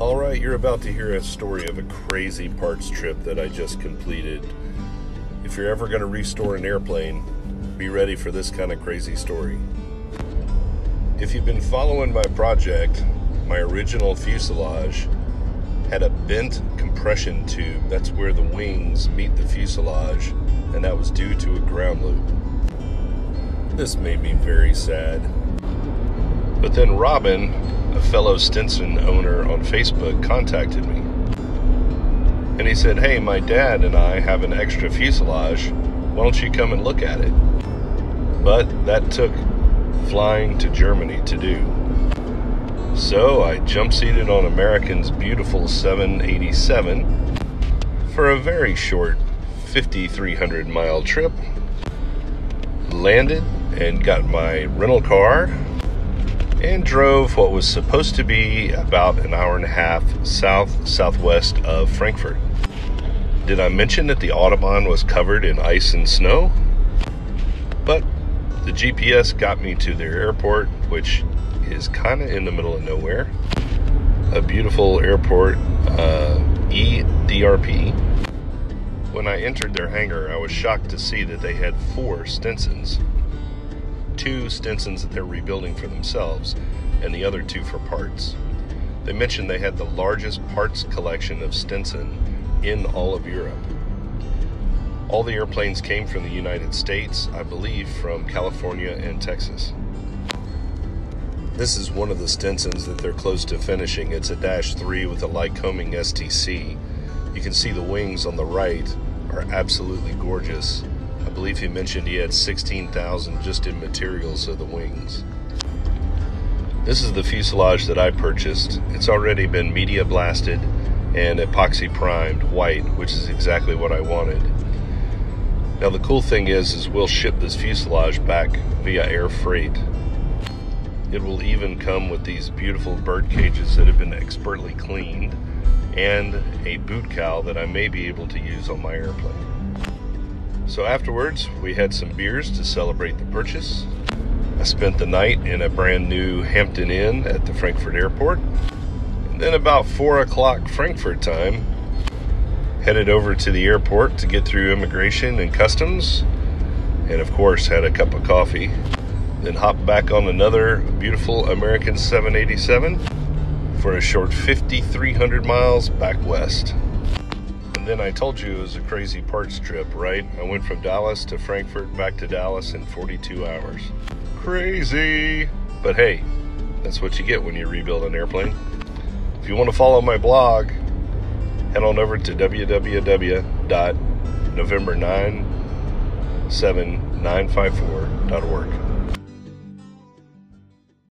Alright, you're about to hear a story of a crazy parts trip that I just completed. If you're ever going to restore an airplane, be ready for this kind of crazy story. If you've been following my project, my original fuselage had a bent compression tube. That's where the wings meet the fuselage, and that was due to a ground loop. This made me very sad. But then Robin, a fellow Stinson owner on Facebook, contacted me. And he said, "Hey, my dad and I have an extra fuselage. Why don't you come and look at it?" But that took flying to Germany to do. So I jump-seated on American's beautiful 787 for a very short 5,300 mile trip, landed and got my rental car, and drove what was supposed to be about an hour and a half southwest of Frankfurt. Did I mention that the Autobahn was covered in ice and snow? But the GPS got me to their airport, which is kind of in the middle of nowhere. A beautiful airport, EDRP. When I entered their hangar, I was shocked to see that they had 4 Stinsons. 2 Stinsons that they're rebuilding for themselves, and the other 2 for parts. They mentioned they had the largest parts collection of Stinson in all of Europe. All the airplanes came from the United States, I believe from California and Texas. This is one of the Stinsons that they're close to finishing. It's a -3 with a Lycoming STC. You can see the wings on the right are absolutely gorgeous. I believe he mentioned he had 16,000 just in materials of the wings. This is the fuselage that I purchased. It's already been media blasted and epoxy primed white, which is exactly what I wanted. Now the cool thing is we'll ship this fuselage back via air freight. It will even come with these beautiful bird cages that have been expertly cleaned and a boot cowl that I may be able to use on my airplane. So afterwards, we had some beers to celebrate the purchase. I spent the night in a brand new Hampton Inn at the Frankfurt airport. And then about 4 o'clock Frankfurt time, headed over to the airport to get through immigration and customs. And of course, had a cup of coffee. Then hopped back on another beautiful American 787 for a short 5,300 miles back west. And then I told you it was a crazy parts trip, right? I went from Dallas to Frankfurt, back to Dallas in 42 hours. Crazy! But hey, that's what you get when you rebuild an airplane. If you want to follow my blog, head on over to www.november97954.org.